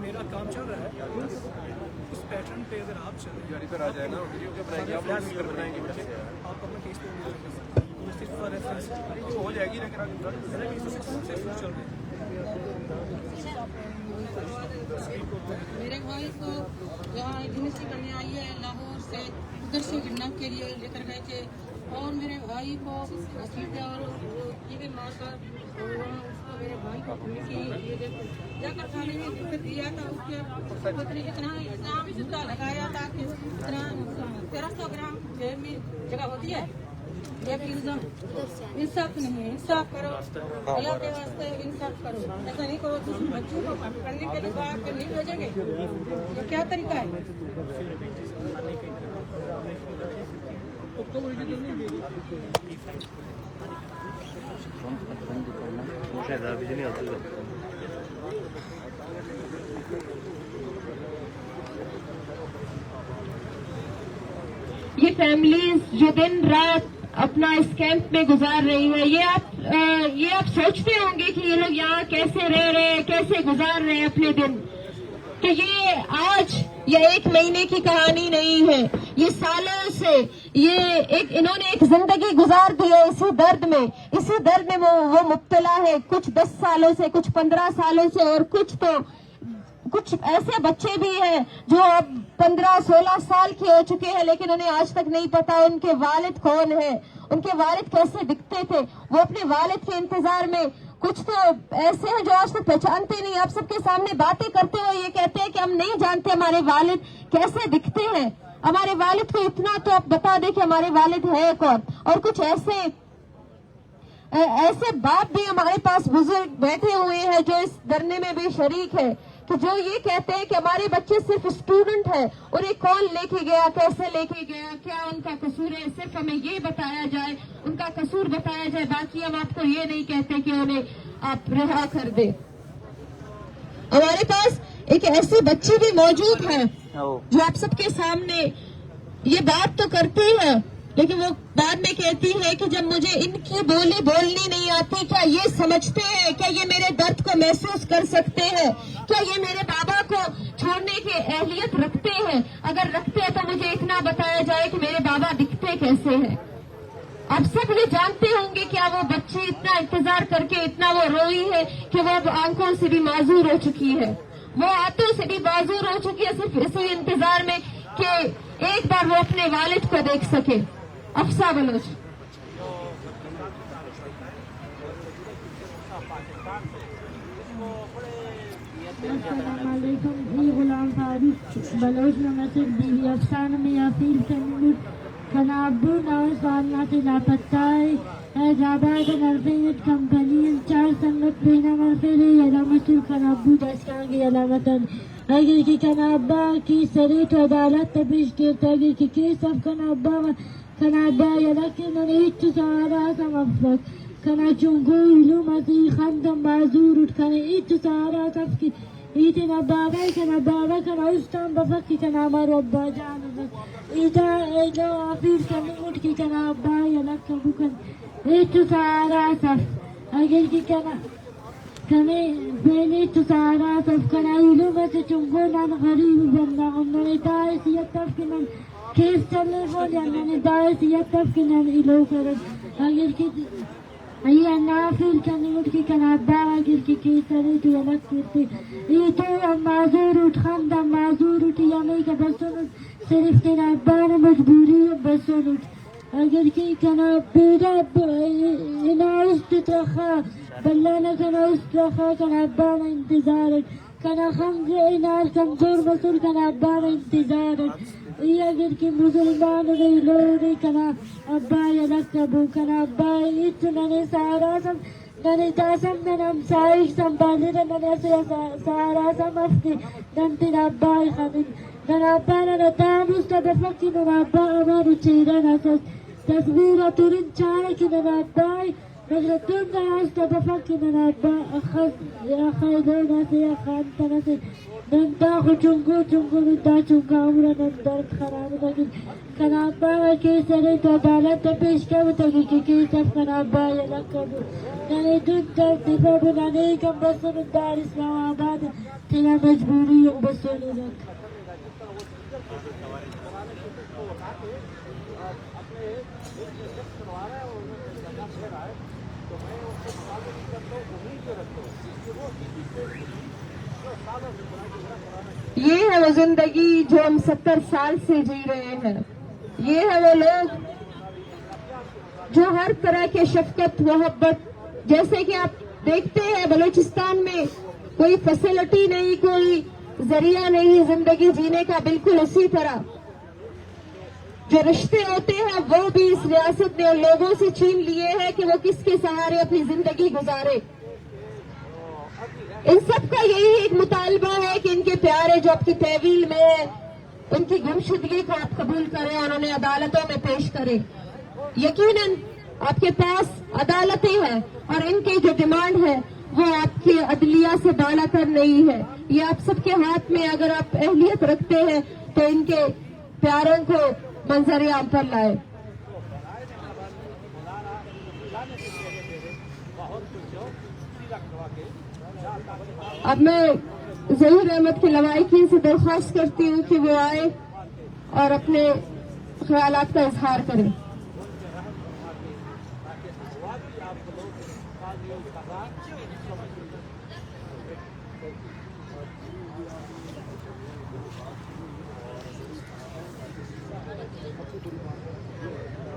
میرا کام چل رہا ہے اس پیٹرن پہ، اگر آپ چلیں گاڑی پر آ جائے نا ویڈیو کے بنائیں گے آپ لوگ اسپیکر بنائیں گے پیچھے سے آپ اپنا کیس پہ صرف فار ریفرنس ہو جائے گی لیکن آگے صرف چل رہے میرے بھائی کو یہاں یونیورسٹی کرنے آئی ہے لاہور سے، ادھر سے کڈنیپ کے لیے لے کر گئے تھے، اور میرے بھائی کو گھسیٹ اور یہ مار کر اس کو میرے بھائی کو جا کر کھانے میں دیا تھا، اس کے پتنی اتنا الزام جھوٹا لگایا تھا کہ اتنا 1300 گرام جیب میں جگہ ہوتی ہے، انصاف نہیں ہے، انصاف کرو اللہ کے واسطے، انصاف کرو، ایسا نہیں کرو دوسرے بچوں کو پڑھنے کے لیے باہر کے نہیں بھیجیں گے، یہ کیا طریقہ ہے؟ یہ فیملیز جو دن رات اپنا اس کیمپ میں گزار رہی ہے، یہ آپ سوچتے ہوں گے کہ یہ لوگ یہاں کیسے رہ رہے ہیں، کیسے گزار رہے ہیں اپنے دن، کہ یہ آج یا ایک مہینے کی کہانی نہیں ہے، یہ سالوں سے انہوں نے ایک زندگی گزار دی ہے اسی درد میں وہ مبتلا ہے، کچھ 10 سالوں سے، کچھ 15 سالوں سے، اور کچھ ایسے بچے بھی ہیں جو اب 15-16 سال کے ہو چکے ہیں، لیکن انہیں آج تک نہیں پتا ان کے والد کون ہیں، ان کے والد کیسے دکھتے تھے، وہ اپنے والد کے انتظار میں، کچھ تو ایسے ہیں جو آج تک پہچانتے نہیں، آپ سب کے سامنے باتیں کرتے ہوئے یہ کہتے ہیں کہ ہم نہیں جانتے ہمارے والد کیسے دکھتے ہیں، ہمارے والد کو اتنا تو آپ بتا دیں کہ ہمارے والد ہے کون، اور کچھ ایسے باپ بھی ہمارے پاس بزرگ بیٹھے ہوئے ہیں جو اس دھرنے میں بھی شریک ہے، کہ جو یہ کہتے ہیں کہ ہمارے بچے صرف اسٹوڈنٹ ہے، اور یہ کون لے کے گیا، کیسے لے کے گیا، کیا ان کا قصور ہے، صرف ہمیں یہ بتایا جائے، ان کا قصور بتایا جائے، باقی ہم آپ کو یہ نہیں کہتے کہ انہیں آپ رہا کر دیں۔ ہمارے پاس ایک ایسی بچی بھی موجود ہے جو آپ سب کے سامنے یہ بات تو کرتی ہے، لیکن وہ بعد میں کہتی ہے کہ جب مجھے ان کی بولی بولنی نہیں آتی، کیا یہ سمجھتے ہیں، کیا یہ میرے درد کو محسوس کر سکتے ہیں، کیا یہ میرے بابا کو چھوڑنے کی اہلیت رکھتے ہیں؟ اگر رکھتے ہیں تو مجھے اتنا بتایا جائے کہ میرے بابا دکھتے کیسے ہیں۔ آپ سب یہ جانتے ہوں گے کیا وہ بچی اتنا انتظار کر کے اتنا وہ روئی ہے کہ وہ اب آنکھوں سے بھی معذور ہو چکی ہے، وہ ہاتھوں سے بھی معذور ہو چکی ہے، صرف اسی انتظار میں کہ ایک بار وہ اپنے والد کو دیکھ سکے۔ افسا بلوچ۔ السلام علیکم، ای غلام فاروق بلوچ نمسک بیوی افسانہ میں یافیل تنمود خنابو نو سال ناتی لاپتائی آباد نرفیت کمپنی 4 سنت بینا مرفیلی علامت الخنابو دستانگی علامتاً اگر کی کنابا کی سریت عدالت تبیش کرتا اگر کی کیس اف کنابا یلکی ننیت سارا سمفت کنا چونگو علومتی خندم بازور اٹھ کنا ایت سارا سف کی ایتی نبابا کنا استان بفکی کنا مارو ابا جانا ایتا آفیر کنی اٹھ کی کنا ابا یلک بکن ایت سارا سف اگر کی کنا پہلے تو سارا سب کنا علومت چونگو نان غریب بندہ انہوں دائے سیتف کی نان کیس چلے بول انہوں دائے سیتف کی نان علو کرد اگر کی یہ نافل کنی اٹھ کی کنا ابا اگر کی کیسری تو یلک کرتی یہ تو معذور اٹھ خاندہ معذور اٹھ یعنی کہ بسن صرف کنا ابا نے مجبوری بسن اٹھ اگر کی کنا بیرا اناست ترخا بلانا کنا استرخا کنا ابا نے انتظار کنا خمز انار کمزور بسر کنا ابا نے انتظار یہ اگر کی مسلمان رہی لوری کنا ابا یلکبو کنا ابا اتنا نے سارا سب ننے تاسم ننم سائش سنبالی ننے سارا سم افتی ننتین ابا خمین ننا ابا ننا تاموس تبفکی ننا ابا امارو چیرا نسس تصویر تورن چارکی ننا ابا فجدتنا استضفك من أخذ يا خيدونا يا خانتنا من داخل چنگو من دا چنگا عمر من درد خراب لگی خرابا کی سره تو عدالت پیش کر تگی کی سب خرابا یا لکب نانی دن در دیبا بنانے کم بسن دار اسلام آباد تیرا مجبوری بسنی رکھ. یہ ہے وہ زندگی جو ہم 70 سال سے جی رہے ہیں. یہ ہے وہ لوگ جو ہر طرح کے شفقت محبت, جیسے کہ آپ دیکھتے ہیں بلوچستان میں کوئی فیسلٹی نہیں, کوئی ذریعہ نہیں زندگی جینے کا, بالکل اسی طرح جو رشتے ہوتے ہیں وہ بھی اس ریاست نے ان لوگوں سے چھین لیے ہیں کہ وہ کس کے سہارے اپنی زندگی گزارے. ان سب کا یہی ایک مطالبہ ہے کہ ان کے پیارے جو آپ کی تحویل میں ہے ان کی گمشدگی کو آپ قبول کریں اور انہیں عدالتوں میں پیش کریں. یقیناً آپ کے پاس عدالتیں ہیں اور ان کی جو ڈیمانڈ ہے وہ آپ کی عدلیہ سے بالا تر نہیں ہے. یہ آپ سب کے ہاتھ میں, اگر آپ اہلیت رکھتے ہیں تو ان کے پیاروں کو منظر عام پر لائے. اب میں ظہور احمد کے لوائقین سے درخواست کرتی ہوں کہ وہ آئے اور اپنے خیالات کا اظہار کریں.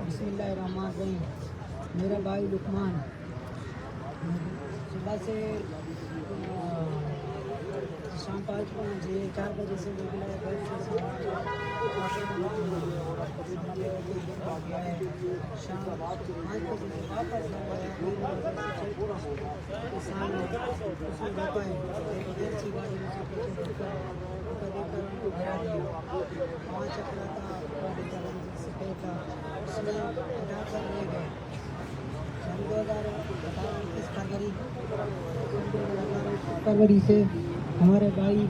بسم اللہ الرحمن الرحیم. میرا بھائی لقمان صبح سے شام 4 بجے سے نکلا ہے گھر سے. شام 5 بجے سے واپس کسان اس میں روکا ہے. دیر سی گاڑی میں سے پیچھے دیکھ کر گرا دیا. 5 چکرا تھا سفید تھا, اس میں ادا کر لے گئے. 2021 فروری سے ہمارے بھائی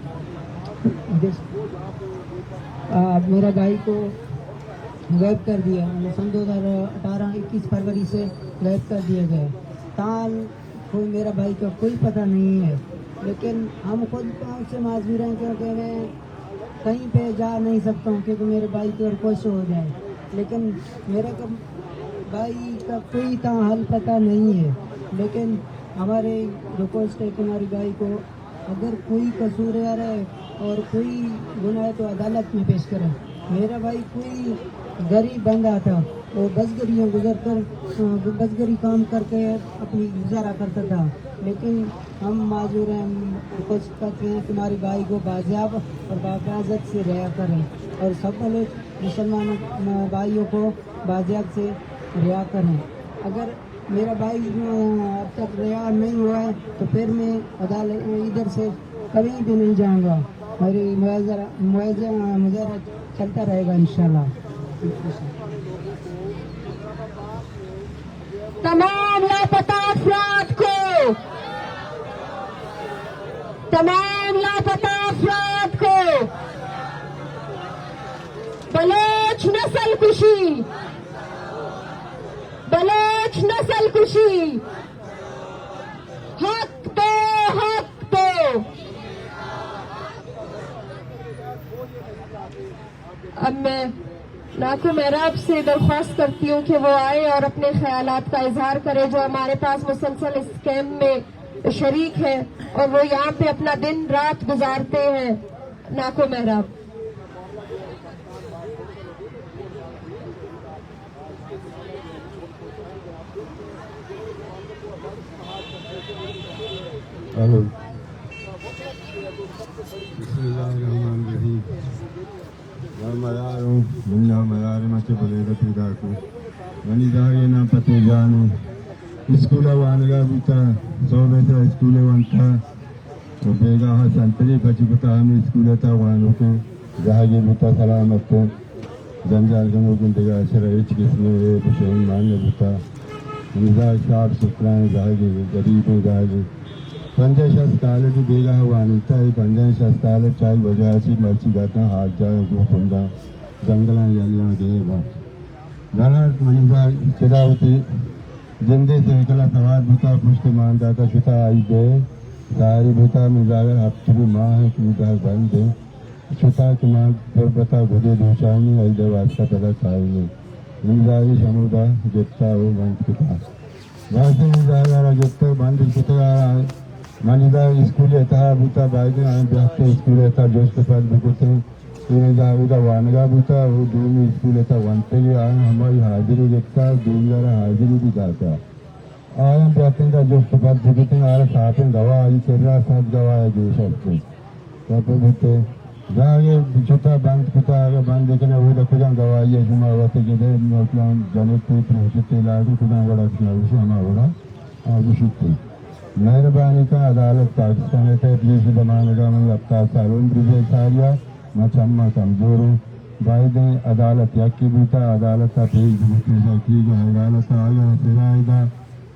میرا بھائی کو غائب کر دیا. سن 2018-21 فروری سے غائب کر دیا گیا. تاحال کوئی میرا بھائی کا کوئی پتہ نہیں ہے. لیکن ہم خود سے معذور ہیں کیونکہ میں کہیں پہ جا نہیں سکتا ہوں کیونکہ میرے بھائی کی اور کوشش ہو جائے. لیکن میرے بھائی کا کوئی تاحال پتہ نہیں ہے. لیکن ہمارے ریکویسٹ ہے کہ ہمارے بھائی کو اگر کوئی قصوروار ہے اور کوئی گناہ ہے تو عدالت میں پیش کریں. میرا بھائی کوئی غریب بندہ تھا, وہ بسگریوں گزر کر بسگری کام کر کے اپنی گزارا کرتا تھا. لیکن ہم معذور ہیں, ہم ریکویسٹ کرتے ہیں کہ ہمارے بھائی کو بازیاب اور باعزت سے رہا کریں اور سب لوگ مسلمان بھائیوں کو بازیاب سے رہا کریں. اگر میرا بھائی اب تک رہا نہیں ہوا ہے تو پھر میں عدالت ادھر سے کبھی بھی نہیں جاؤں گا. میری مظاہرہ چلتا رہے گا انشاءاللہ. تمام لاپتہ افراد کو بلوچ نسل کشی حق دو. اب میں ناکو محراب سے درخواست کرتی ہوں کہ وہ آئے اور اپنے خیالات کا اظہار کرے, جو ہمارے پاس مسلسل اس کیمپ میں شریک ہے اور وہ یہاں پہ اپنا دن رات گزارتے ہیں. ناکو محراب. بسم اللہ الرحمن الرحیم. مداروں دنیا مدار مچ بلے گتی داکو ونی داگے نا پتے جانو اسکول وانگا بوتا سو بیتا اسکول وانتا و بیگا حسن تری بچ بتا ہمیں اسکول تا وانو کو جہاگی بوتا سلامت زنجال گنو گندگا شرعیچ کس میں بشہین ماننے بوتا मिजाज साफ सुथरा जागे गरीब जागे 50 कालची बेगा वानिता 50 काल चाय वजाची मर्ची जाता हाथ जाए जो फुंदा जंगला यालियां देगा गलत मिजाज चिरावती जिंदे से कला सवार बुता पुष्ट मानदाता शुता आई दे सारी बुता मिजाज आपकी माँ है कि मिजाज बन दे शुता की माँ फिर बता घुदे दूचानी आई दे वास्ता पता चाहिए मिजाजी समुदा जितना हो बंद किता वास्ते मिजाज जितना बंद किता Manida iskule ta buta baigi an biatte iskule ta joste pad bukute ine da uda wanaga buta u dumi iskule ta wanteli an hamari hajiri jekta dumiyara hajiri bi data ayan biatte da joste pad bukute ara saaten gawa ai serra saat gawa ai deshatte tape bute jaage bichuta band kuta aga band dekene uda kujan gawa ai juma wate gede notlan janetti project lagu kujan wada kisha ama wada agushite मेहरबानी का अदालत पाकिस्तान के police जमानगा में अपना सालों ब्रिजे सारिया मचम्मा कमजोर बाइदे अदालत यकी बीता अदालत का पेज बुकी सकी का अदालत आया सिराइदा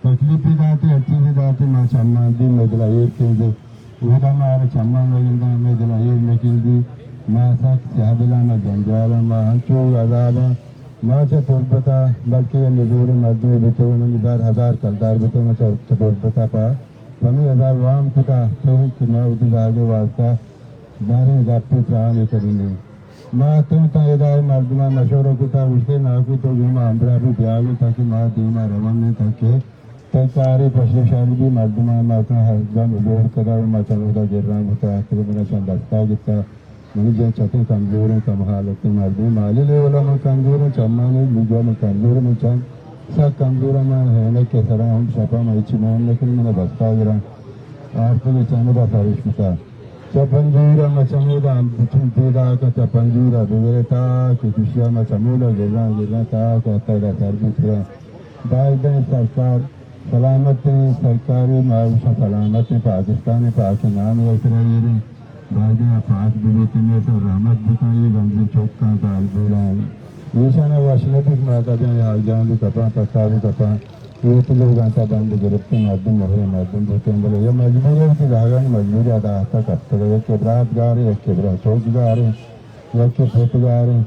तकलीफी दाते अच्छी से दाते मचम्मा दिन में जला एक के दे उधर मारे चम्मा में जिंदा में जला एक में किल दी मां सक चाहला में जंजाला मां हंचो अदाला मां से तोड़ता बल्कि निजोर मर्दे बितो में इधर हजार कलदार बितो में तोड़ता पा कमी हजार वाम कुता तो कि मैं उधर आगे वास्ता दारे जाते त्राण करेंगे माँ तुम तायदार मर्दमा मशोरों कुता उसके नाकू तो जुमा अंबरा भी प्यागे ताकि माँ दीमा रमन ने ताकि तैकारे पशुशाली भी मर्दमा माता हस्बैंड जोड़ करा माँ चलोदा गिरना होता आखिर मेरा चंदस्ता गिरता मुझे चते कमजोर है कम हालत मर्दे माली ले वाला में कमजोर है चम्मा में मुझे में कमजोर में चंद सब कमजोर में है न के तरह हम छपा में चिमान लेकिन मैंने बस्ता गिरा आपको ये चंदा फारिश मुता चपंजूरा में चमोदा बिचुन पेदा का चपंजूरा बेगरता कि खुशिया में चमोदा गिरना था कहता है सर्विस है बाइडेन सरकार सलामती सरकारी मायूसा सलामती पाकिस्तान पाक नाम इसराइल बाइडेन पाक बिबेती में तो रहमत बताइए गंजी चौका का अलबुला ईशाना वाशनतिक माता जाने आजान भी कपा तस्तावी कपा ये तो लोग आंटा बंद गिरफ्ते मर्दम मोहरे मर्दम बोलते हैं बोले ये मजबूरी है कि जागरण मजबूरी अदा आता करते रहे एक रात गा रहे एक केबरा चौक गा रहे एक के फोट गा रहे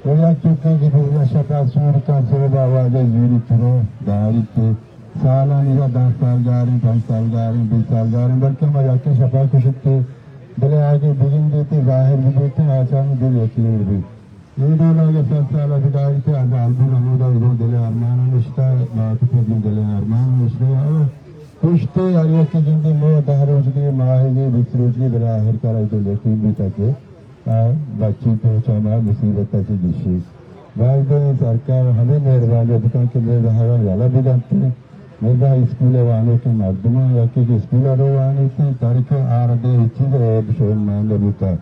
और एक चुके की पूरा शका सूर का सोबा आवाज़ जीरी तुरो गाड़ी पे साला निजा 10 साल गा रहे 5 साल गा रहे 20 साल गा रहे बल्कि हम जाके शफा कुशते बोले आगे बिगिन देते जाहिर भी देते आसान दिल यकीन भी ये दो लोग 7 साल अधिकारी थे आज आलबू नमूदा इधर दिले अरमान निश्ता बात पे भी दिले अरमान निश्ते और खुश थे आगे की जिंदगी में दार रोजगी माहेगी बिच रोजगी दिले आखिर कर तो लेकिन भी तके बच्ची तो चमा मुसीबत की दिशी बाद में सरकार हमें मेहरबानी दुकान के लिए रहा वाला भी जानते हैं मेरा स्कूल वाले के मर्दमा या कि स्कूल वाले की तारीख आ रहे चीज है शोर मान लेता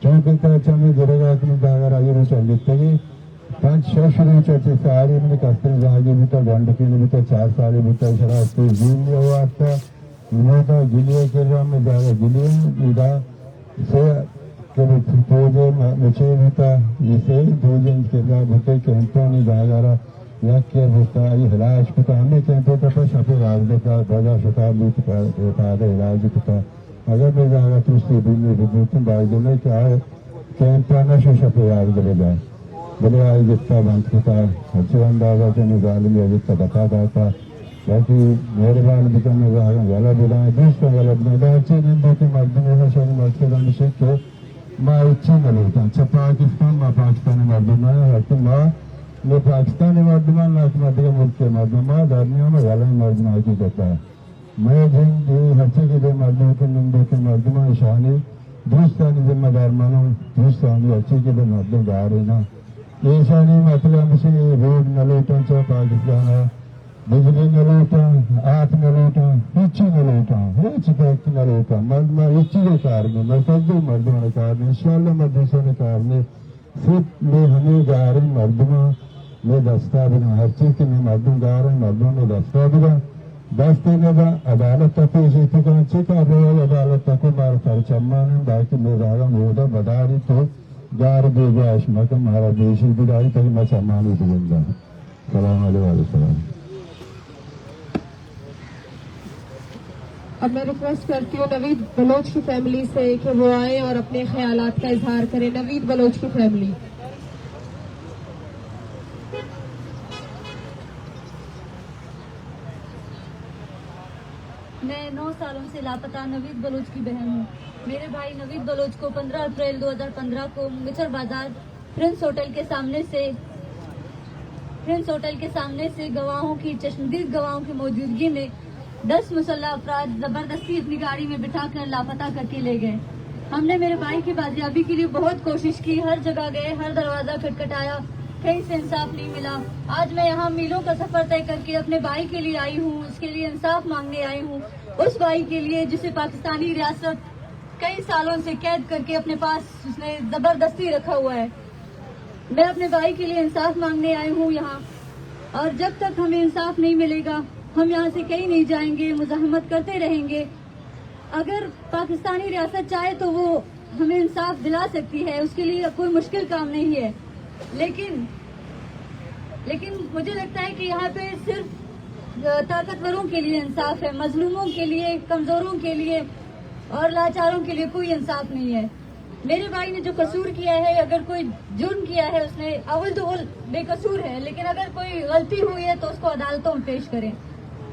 चौकी का चमी जरेगा कि दागर आगे में चल देते हैं 5-6 शुरू चर्चे सारी मैंने कस्तर जागे भी तो गंड के भी तो 4 साल भी तो शराब से जीन लिया हुआ था मैं तो गिलिया कर रहा मैं जागा गिलिया इधर से कभी तोजे मुझे भी था जिसे तोजे के रहा भुते कैंपों ने जागा या क्या होता है इलाज को तो हमें कैंपों का पर शफे राज देता बजा शताब भी होता है इलाज होता अगर मैं जागा तो उससे भी में तुम बाइक में क्या है कैंपा न शफे राज दे जाए बोले आई जितना बंद होता है अच्छे अंदाजा से निजालिम या जितना बताता था बाकी मेहरबान भी करने जागा गला बुलाए दूसरा गलत नहीं था अच्छे दिन देखे मर्द में है शनि मर्द के दान से के माँ इच्छा न लेता अच्छा पाकिस्तान माँ पाकिस्तानी मर्द में है तो माँ मैं पाकिस्तानी मर्द में लाख मर्द के मुल्क के मर्द में धर्मियों में गला मर्द में की करता है मैं जिन हफ्ते के दो मर्दों के नंबर के मर्द में शानी दूसरा जिम्मेदार मानो दूसरा अच्छे के दो मर्दों गा रहे ना ये शानी मतलब मुझे रोड न लौटा चाहे पाकिस्तान है बिजली न लौटा आठ न लौटा इच्छी न लौटा इच्छी न लौटा मर्द में इच्छी के कारण मैं सब मर्दों के कारण इंशाल्लाह मर्दों के कारण सिर्फ मैं हमें गा रही मर्दों में दस्ता बिना हर चीज के मैं मर्दों गा रही मर्दों में दस्ता बिना दस्ते लगा अदालत तक इसी तरह चिका रहे अदालत तक मार सर चम्मा ने बाकी मेरा मोदा बदारी तो गार दे गया मका मारा देशी बिदारी तक मैं चम्मा नहीं दूंगा सलाम अलैकुम। اب میں ریکویسٹ کرتی ہوں نوید بلوچ کی فیملی سے کہ وہ آئیں اور اپنے خیالات کا اظہار کریں. نوید بلوچ کی فیملی. میں 9 سالوں سے لاپتہ نوید بلوچ کی بہن ہوں. میرے بھائی نوید بلوچ کو 15 اپریل 2015 کو منگچر بازار پرنس ہوٹل کے سامنے سے گواہوں کی چشمدید گواہوں کی موجودگی میں 10 مسلح افراد زبردستی اپنی گاڑی میں بٹھا کر لاپتہ کر کے لے گئے. ہم نے میرے بھائی کی بازیابی کے لیے بہت کوشش کی, ہر جگہ گئے, ہر دروازہ کھٹکھٹایا, کہیں سے انصاف نہیں ملا. آج میں یہاں میلوں کا سفر طے کر کے اپنے بھائی کے لیے آئی ہوں, اس کے لیے انصاف مانگنے آئی ہوں, اس بھائی کے لیے جسے پاکستانی ریاست کئی سالوں سے قید کر کے اپنے پاس اس نے زبردستی رکھا ہوا ہے. میں اپنے بھائی کے لیے انصاف مانگنے آئی ہوں یہاں, اور جب تک ہمیں انصاف نہیں ملے گا ہم یہاں سے کہیں نہیں جائیں گے, مزاحمت کرتے رہیں گے. اگر پاکستانی ریاست چاہے تو وہ ہمیں انصاف دلا سکتی ہے, اس کے لیے کوئی مشکل کام نہیں ہے. لیکن مجھے لگتا ہے کہ یہاں پہ صرف طاقتوروں کے لیے انصاف ہے, مظلوموں کے لیے, کمزوروں کے لیے اور لاچاروں کے لیے کوئی انصاف نہیں ہے. میرے بھائی نے جو قصور کیا ہے, اگر کوئی جرم کیا ہے, اس نے اول تو بے قصور ہے, لیکن اگر کوئی غلطی ہوئی ہے تو اس کو عدالتوں میں پیش کریں.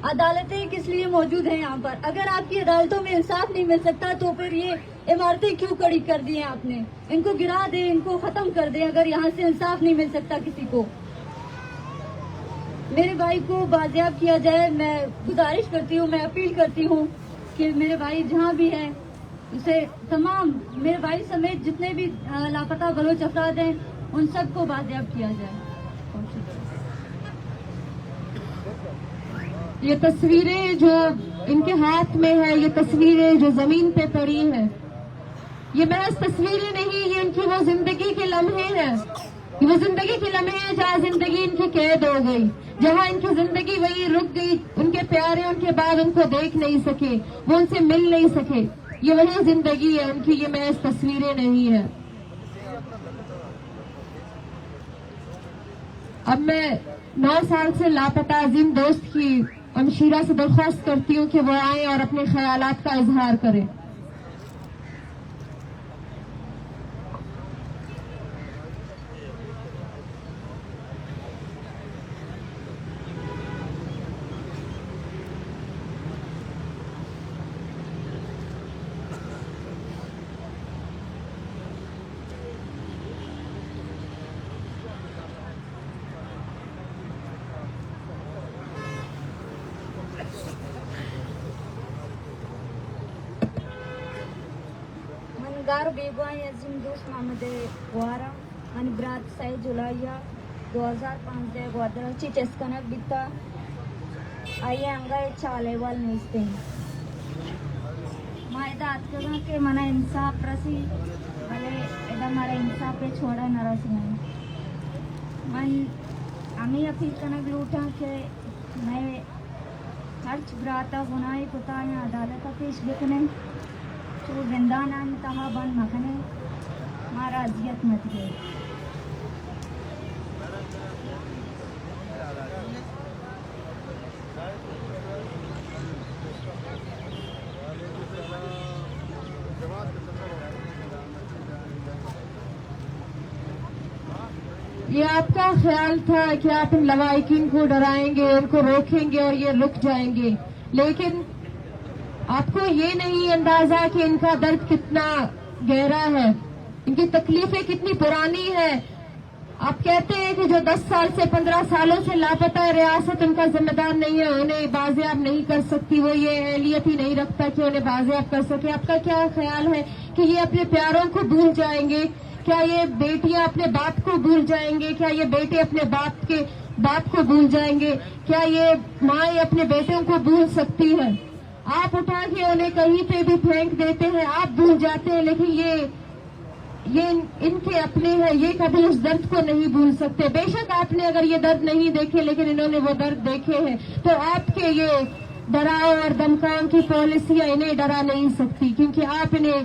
عدالتیں کس لیے موجود ہیں یہاں پر؟ اگر آپ کی عدالتوں میں انصاف نہیں مل سکتا تو پھر یہ عمارتیں کیوں کھڑی کر دی ہیں آپ نے؟ ان کو گرا دیں, ان کو ختم کر دیں اگر یہاں سے انصاف نہیں مل سکتا کسی کو. میرے بھائی کو بازیاب کیا جائے. میں گزارش کرتی ہوں, میں اپیل کرتی ہوں کہ میرے بھائی جہاں بھی ہے اسے تمام میرے بھائی سمیت جتنے بھی لاپتہ بلوچ افراد ہیں ان سب کو بازیاب کیا جائے. یہ تصویریں جو ان کے ہاتھ میں ہے, یہ تصویریں جو زمین پہ پڑی ہیں, یہ محض تصویریں نہیں, یہ ان کی وہ زندگی کے لمحے ہیں. یہ وہ زندگی کے لمحے ہیں جہاں زندگی ان کی قید ہو گئی, جہاں ان کی زندگی وہی رک گئی. ان کے پیارے ان کے بعد ان کو دیکھ نہیں سکے, وہ ان سے مل نہیں سکے. یہ وہی زندگی ہے ان کی, یہ محض تصویریں نہیں ہیں. اب میں 9 سال سے لاپتہ عظیم دوست کی امشیرہ سے درخواست کرتی ہوں کہ وہ آئیں اور اپنے خیالات کا اظہار کریں. گار بیگوائیں عظیم دوست محمد وارا من برات 6 جولائی 2015 گوادراچی چسکنک بیتا آئیے انگائے چالے وال نیستے ہیں. مائدہ اتکگاں کے منہ انصاف رسی بلے ایدہ مارا انصاف پہ چھوڑا نہ رسی نہیں. من امی اپیل کنک لوٹا کہ میں ہرچ براتا گناہی کتائیں عدالتہ پیش بکنے تو زندان انتہا بند مکنے مارا اذیت مت گئے. یہ آپ کا خیال تھا کہ آپ ان لوائقین کو ڈرائیں گے, ان کو روکیں گے اور یہ رک جائیں گے, لیکن آپ کو یہ نہیں اندازہ کہ ان کا درد کتنا گہرا ہے, ان کی تکلیفیں کتنی پرانی ہیں. آپ کہتے ہیں کہ جو 10 سال سے 15 سالوں سے لاپتہ ہے, ریاست ان کا ذمہ دار نہیں ہے, انہیں بازیاب نہیں کر سکتی, وہ یہ اہلیت ہی نہیں رکھتا کہ انہیں بازیاب کر سکے. آپ کا کیا خیال ہے کہ یہ اپنے پیاروں کو بھول جائیں گے؟ کیا یہ بیٹیاں اپنے باپ کو بھول جائیں گے؟ کیا یہ بیٹے اپنے باپ کو بھول جائیں گے؟ کیا یہ مائیں اپنے بیٹوں کو بھول سکتی ہیں؟ آپ اٹھا کے انہیں کہیں پہ بھی پھینک دیتے ہیں, آپ بھول جاتے ہیں, لیکن یہ ان کے اپنے ہیں, یہ کبھی اس درد کو نہیں بھول سکتے. بے شک آپ نے اگر یہ درد نہیں دیکھے, لیکن انہوں نے وہ درد دیکھے ہیں, تو آپ کے یہ ڈراؤ اور دمکاؤ کی پالیسیاں انہیں ڈرا نہیں سکتی, کیونکہ آپ انہیں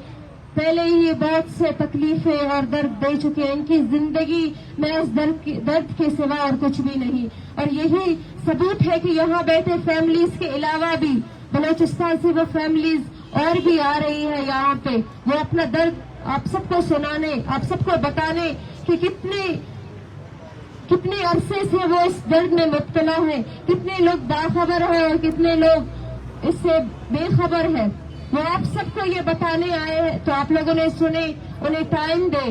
پہلے ہی بہت سے تکلیفیں اور درد دے چکے ہیں. ان کی زندگی میں اس درد کے سوا اور کچھ بھی نہیں. اور یہی ثبوت ہے کہ یہاں بیٹھے فیملیز کے علاوہ بھی बलूचिस्तान से वो फैमिलीज और भी आ रही है यहाँ पे, वो अपना दर्द आप सबको सुनाने, आप सबको बताने कि कितने अरसे से वो इस दर्द में मुब्तला है, कितने लोग बाखबर हैं और कितने लोग इससे बेखबर है। वो आप सबको ये बताने आए हैं, तो आप लोगों ने सुने, उन्हें टाइम दे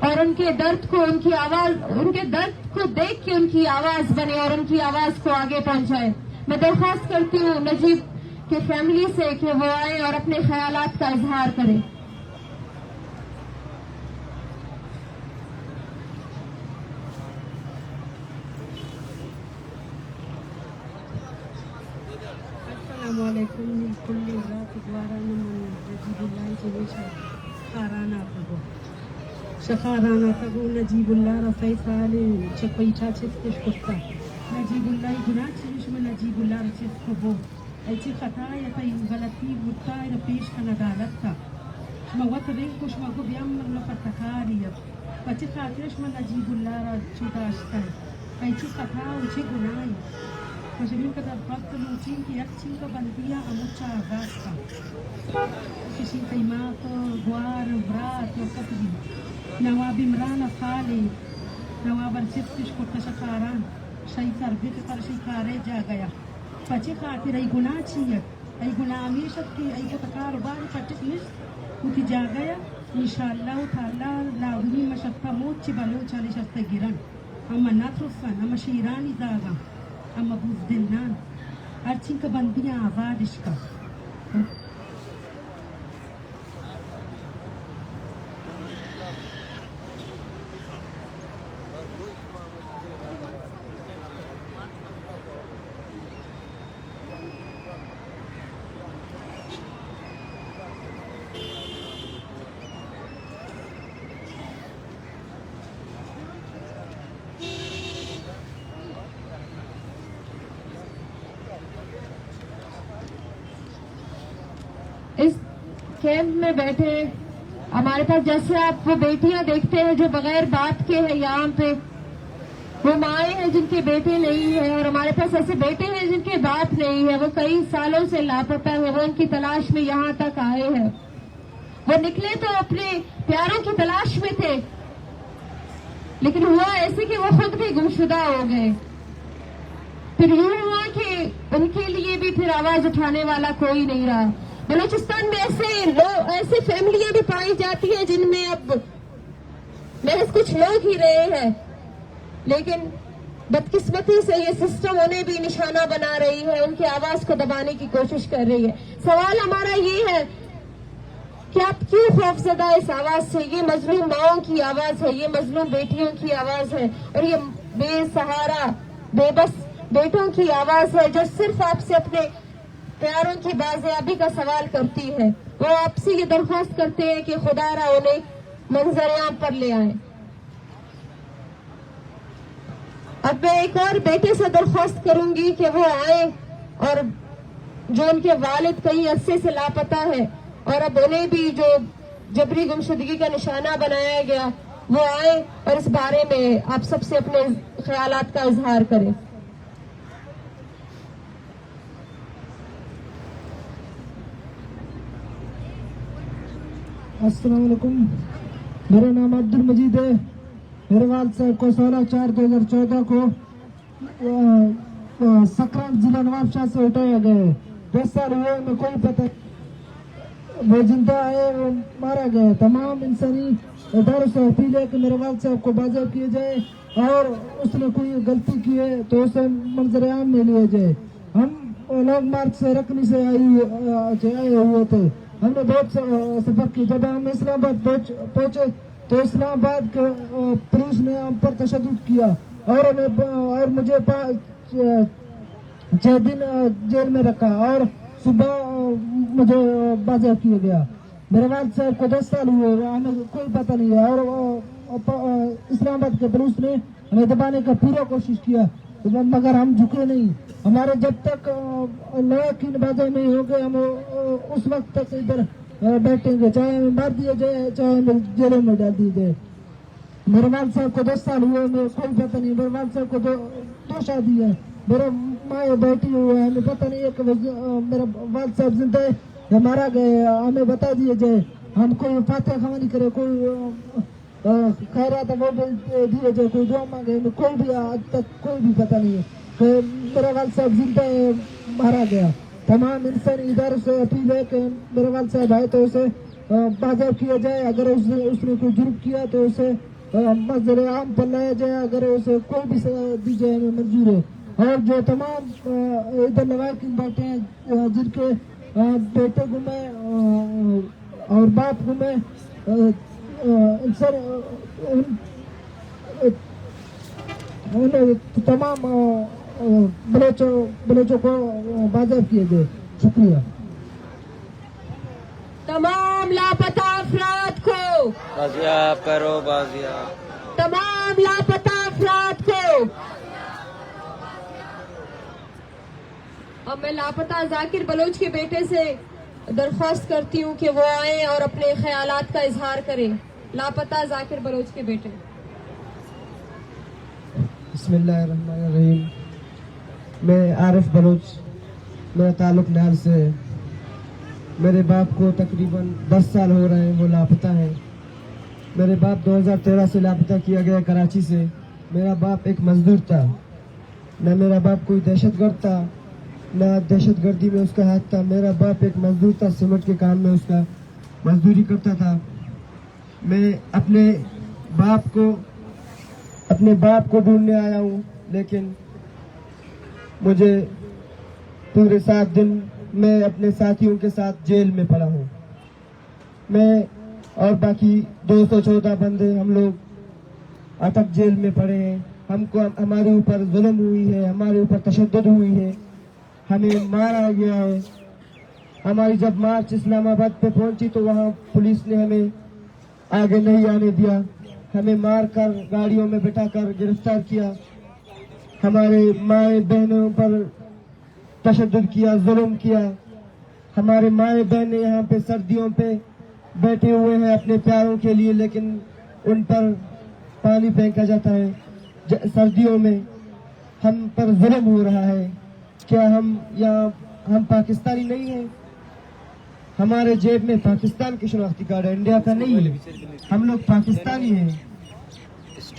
और उनके दर्द को, उनकी आवाज, उनके दर्द को देख के उनकी आवाज बने और उनकी आवाज को आगे पहुंचाए। मैं दरख्वास्त करती हूँ नजीब के फैमिली से कि वो आए और अपने ख्यालात का इजहार करें। شخارانا تقول نجيب الله رفعي ثالي شقيتا تفتش قطة نجيب الله جناتي من نجيب الله رفعي كبو ايتي خطايا في غلطي بطايا رفيش كندالتا شما وطرين كش ما قب يامر لفتكاريا فتي خاطرش من نجيب الله رفعي داشتا ايتي خطايا وشي گناي فشبين كده الفقط نوتين كي يكتين كبندية اموچا آغاستا كشين قيمات غوار برات وكتبين نواب عمران خالی نواب ارچفتش کو شکاران شای تربیت پر شکاره جا گیا پچی خاطر ای گناہ چیت ای گناہ امیشت کی ای کتکار بار پچک نیست اوتی جا گیا انشاءاللہ تعالی لاغنی مشفتا موت چی بلو چالی شفتا گیرن اما نطرفن اما شیرانی داغا اما بوزدلنان ارچین که بندیاں آبادش کا इस कैंप में बैठे हमारे पास, जैसे आप वो बेटियां देखते हैं जो बगैर बाप के हैं यहाँ पे, वो माएँ हैं जिनके बेटे नहीं है, और हमारे पास ऐसे बेटे हैं जिनके बाप नहीं है, वो कई सालों से लापता है, वो उनकी तलाश में यहाँ तक आए हैं। वो निकले तो अपने प्यारों की तलाश में थे, लेकिन हुआ ऐसे कि वो खुद भी गुमशुदा हो गए। फिर यूं हुआ कि उनके लिए भी फिर आवाज उठाने वाला कोई नहीं रहा। बलूचिस्तान में ऐसे फैमिलियां भी पाई जाती हैं जिनमें अब महज कुछ लोग ही रहे हैं, लेकिन बदकिस्मती से ये सिस्टम उन्हें भी निशाना बना रही है, उनकी आवाज को दबाने की कोशिश कर रही है। सवाल हमारा ये है कि आप क्यों खौफजदा इस आवाज से? ये मजलूम माओं की आवाज है, ये मजलूम बेटियों की आवाज है, और ये बेसहारा बेबस बेटों की आवाज है जो सिर्फ आपसे अपने प्यारों की बाजियाबी का सवाल करती है। वो आपसे ये दरख्वास्त करते हैं कि खुदारा उन्हें मंजर-ए-आम पर ले आए। अब मैं एक और बेटे से दरख्वास्त करूंगी कि वो आए, और जो उनके वालिद कई अरसे से लापता है और अब उन्हें भी जो जबरी गुमशुदगी का निशाना बनाया गया, वो आए और इस बारे में आप सबसे अपने ख्यालात का इजहार करें। अस्सलाम वालेकुम, मेरा नाम अब्दुल मजीद है। मेरे वालिद साहब को 16/4/2014 को सकरान जिला नवाबशाह से उठाया गया है। 10 साल हुए, हमें कोई पता वो जिंदा है वो मारा गया। तमाम इंसानी इदारों से अपील है कि मेरे वालिद साहब को बाज़ाब किया जाए, और उसने कोई गलती की है तो उसे मंजर आम में लिया जाए। हम लॉन्ग मार्च से रखनी से आए हुए थे, हमने बहुत सफर की। जब हम इस्लामाबाद पहुंचे तो इस्लामाबाद के पुलिस ने हम पर तशद्दुद किया, और मुझे 6 दिन जेल में रखा, और सुबह मुझे बाज़ाब किया गया। मेरे वालिद साहब को 10 साल हुए, हमें कोई पता नहीं है, और इस्लामाबाद के पुलिस ने हमें दबाने का पूरा कोशिश किया, मगर हम झुके नहीं। हमारे जब तक लड़ाई बाजा नहीं हो गए, हम उस वक्त तक इधर बैठेंगे, चाहे हमें मार दिया जाए, चाहे हमें जेलों में डाल दिया जाए। मेरे वालिद साहब को 10 साल हुए, हमें कोई पता नहीं। मेरे वालिद साहब को 2 शादी है। मेरे माए बैठी हुई है, हमें पता नहीं है कि मेरा वाल साहब जिंदा है या मारा गए, हमें बता दिए जाए। हम कोई फातह खवानी करे, कोई खैरात वो दिए जाए, कोई दुआ मांगे, हमें कोई भी आज तक कोई भी पता नहीं है कि मेरा वाल साहब जिंदा है मारा गया। तमाम इंसानी इदारों से अपील है कि मेरा वाल साहब आए तो उसे बाज़ाब किया जाए, अगर उसने कोई जुर्म किया तो उसे मजर आम पर लाया जाए, अगर उसे कोई भी सजा दी जाए हमें मंजूर है। और जो तमाम इधर लवाकिन बैठे हैं जिनके बेटे गुमे और बाप गुमे, उन तमाम बलोचों को बाज़ाब किए जाए। शुक्रिया। तमाम लापता अफराद को बाजियाब करो, बाजियाब। तमाम लापता अफराद को। अब मैं लापता जाकिर बलोच के बेटे से दरख्वास्त करती हूँ कि वो आए और अपने ख्यालात का इजहार करें। लापता जाकिर बलोच के बेटे। बिस्मिल्लाहिर्रहमानिर्रहीम। मैं आरिफ बलोच, मेरा ताल्लुक नहर से है। मेरे बाप को तकरीबन 10 साल हो रहे हैं, वो लापता है। मेरे बाप 2013 से लापता किया गया कराची से। मेरा बाप एक मजदूर था, न मेरा बाप कोई दहशतगर्द था, न दहशतगर्दी में उसका हाथ था। मेरा बाप एक मजदूर था, सीमेंट के काम में उसका मजदूरी करता था। मैं अपने बाप को ढूंढने आया हूँ, लेकिन मुझे पूरे 7 दिन मैं अपने साथियों के साथ जेल में पड़ा हूँ। मैं और बाकी 214 बंदे हम लोग अटक जेल में पड़े हैं। हमारे ऊपर जुल्म हुई है, हमारे ऊपर तशद्दुद हुई है, हमें मारा गया है। हमारी जब मार्च इस्लामाबाद पे पहुंची तो वहाँ पुलिस ने हमें आगे नहीं आने दिया, हमें मार कर गाड़ियों में बिठाकर गिरफ्तार किया। हमारे माए बहनों पर तशद्दुद किया, जुल्म किया। हमारे माए बहन यहाँ पे सर्दियों पे बैठे हुए हैं अपने प्यारों के लिए, लेकिन उन पर पानी फेंका जाता है। सर्दियों में हम पर जुल्म हो रहा है। क्या हम पाकिस्तानी नहीं हैं? हमारे जेब में पाकिस्तान की शनाख्ती कार्ड है, इंडिया का नहीं है। हम लोग पाकिस्तानी हैं।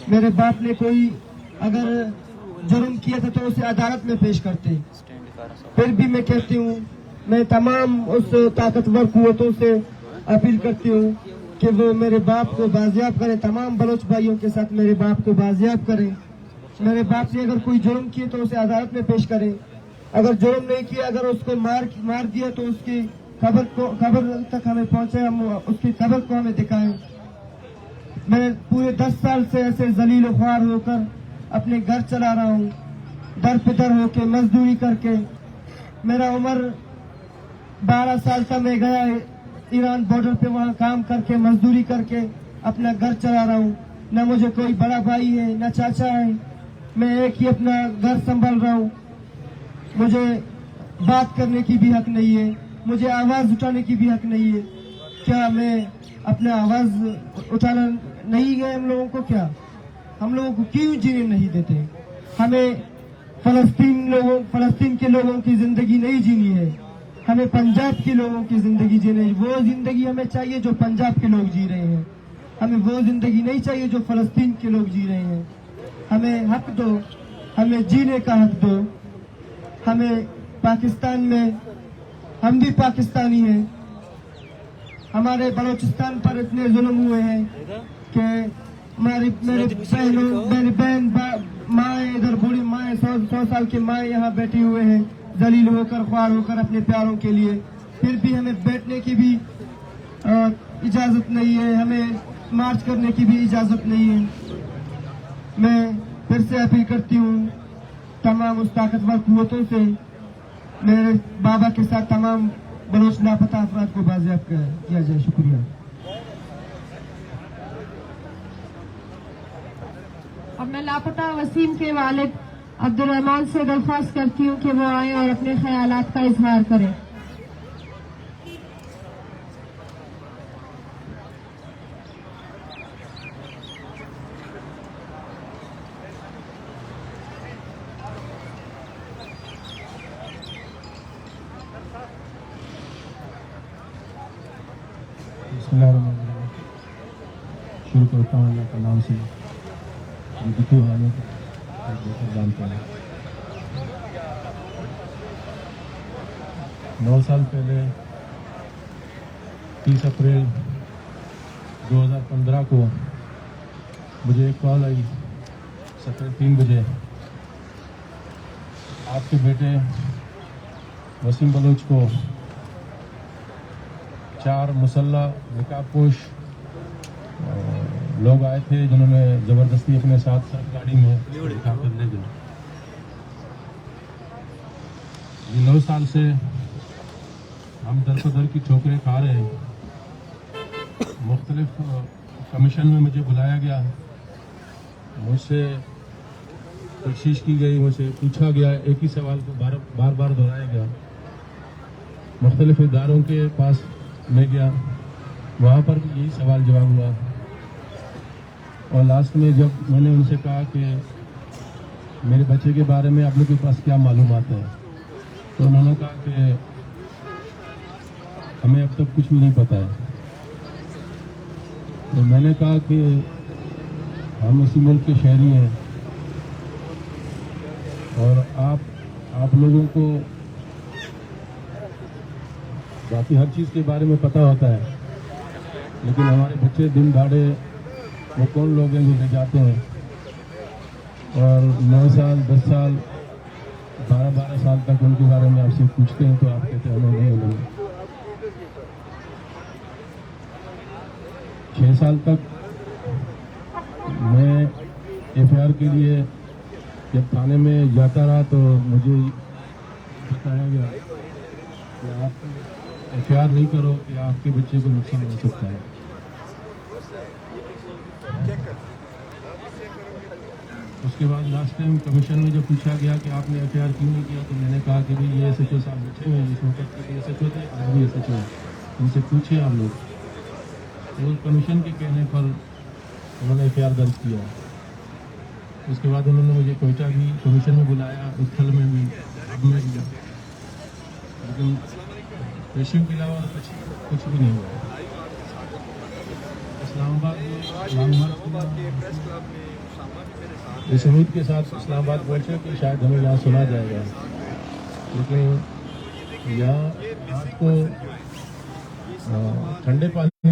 मेरे बाप ने कोई अगर जुर्म किया था तो उसे अदालत में पेश करते। फिर भी मैं कहती हूँ, मैं तमाम उस ताकतवर कुव्वतों से अपील करती हूँ कि वो मेरे बाप को बाजियाब करें। तमाम बलोच भाइयों के साथ मेरे बाप को बाजियाब करें। मेरे बाप ने अगर कोई जुर्म किए तो उसे अदालत में पेश करें। अगर जुर्म नहीं किया, अगर उसको मार दिया तो उसकी कब्र तक हमें पहुंचे, हम उसकी कब्र को हमें दिखाएं। मैं पूरे 10 साल से ऐसे जलील ख्वार होकर अपने घर चला रहा हूँ, दर पिदर होके मजदूरी करके। मेरा उम्र 12 साल था, मैं गया ईरान बॉर्डर पे, वहाँ काम करके मजदूरी करके अपना घर चला रहा हूँ। न मुझे कोई बड़ा भाई है, न चाचा है, मैं एक ही अपना घर संभाल रहा हूँ। मुझे बात करने की भी हक नहीं है, मुझे आवाज उठाने की भी हक नहीं है। क्या मैं अपना आवाज उठाना नहीं गए हम लोगों को? क्या हम लोगों को क्यों जीने नहीं देते? हमें फलस्तीन के लोगों की जिंदगी नहीं जीनी है, हमें पंजाब के लोगों की जिंदगी जीनी। वो जिंदगी हमें चाहिए जो पंजाब के लोग जी रहे हैं, हमें वो जिंदगी नहीं चाहिए जो फलस्तीन के लोग जी रहे हैं। हमें हक दो, हमें जीने का हक दो। हमें पाकिस्तान में, हम भी पाकिस्तानी हैं, हमारे बलोचिस्तान पर इतने जुल्म हुए हैं कि मेरी बहन माए, इधर बूढ़ी माए, 100 साल की माए यहाँ बैठी हुए हैं जलील होकर, ख्वार होकर अपने प्यारों के लिए। फिर भी हमें बैठने की भी इजाजत नहीं है, हमें मार्च करने की भी इजाजत नहीं है। मैं फिर से अपील करती हूँ तमाम उस ताकतवर कुव्वतों से, मेरे बाबा के साथ तमाम बलोच लापता अफराद को बाजियाब किया जाए। शुक्रिया। अब मैं लापता वसीम के वालिद अब्दुल रहमान से दरख्वास्त करती हूँ कि वो आए और अपने ख्यालात का इजहार करें। बिस्मिल्लाहिर्रहमानिर्रहीम। शुरू करता हूँ अल्लाह के नाम से जो दुखी हालों को जानता है। 9 साल पहले 30 अप्रैल 2015 को मुझे एक कॉल आई 3:30 बजे। आपके बेटे वसीम बलोच को 4 मुसल्ला निकाबपोश लोग आए थे जिन्होंने ज़बरदस्ती अपने साथ गाड़ी में बिठा कर ले गए। ये 9 साल से हम दर पर दर की ठोकरें खा रहे हैं। मुख्तलिफ कमीशन में मुझे बुलाया गया, मुझसे कोशिश की गई, मुझसे पूछा गया, एक ही सवाल को बार बार दोहराया गया। मुख्तलिफ इदारों के पास मैं गया, वहाँ पर भी यही सवाल जवाब हुआ। और लास्ट में जब मैंने उनसे कहा कि मेरे बच्चे के बारे में आप लोगों के पास क्या मालूमात है, तो उन्होंने कहा कि हमें अब तक कुछ भी नहीं पता है। तो मैंने कहा कि हम इसी मुल्क के शहरी हैं और आप लोगों को बाकी हर चीज़ के बारे में पता होता है, लेकिन हमारे बच्चे दिन दहाड़े वो कौन लोग हैं जो ले जाते हैं और 9 साल 10 साल 12 साल तक उनके बारे में आपसे पूछते हैं तो आप कहते हैं हमें नहीं मिलेंगे। 6 साल तक मैं FIR के लिए जब थाने में जाता रहा तो मुझे बताया गया कि आप FIR नहीं करो कि आपके बच्चे को नुकसान हो सकता है। उसके बाद लास्ट टाइम कमीशन में जब पूछा गया कि आपने FIR क्यों नहीं किया, तो मैंने कहा कि भाई ये SHO साहब बैठे हुए हैं, इस वक्त के SHO थे, आज भी SHO है, उनसे पूछिए आप लोग। तो कमीशन के कहने पर उन्होंने FIR दर्ज किया। उसके बाद उन्होंने मुझे कोयटा भी कमीशन में बुलाया, उथल में भी, अब में भी, लेकिन पेशियों के अलावा कुछ भी नहीं हुआ। इस उम्मीद के साथ इस्लामाबाद पहुँचे कि शायद हमें यहाँ सुना जाएगा, लेकिन यहाँ रात को ठंडे पानी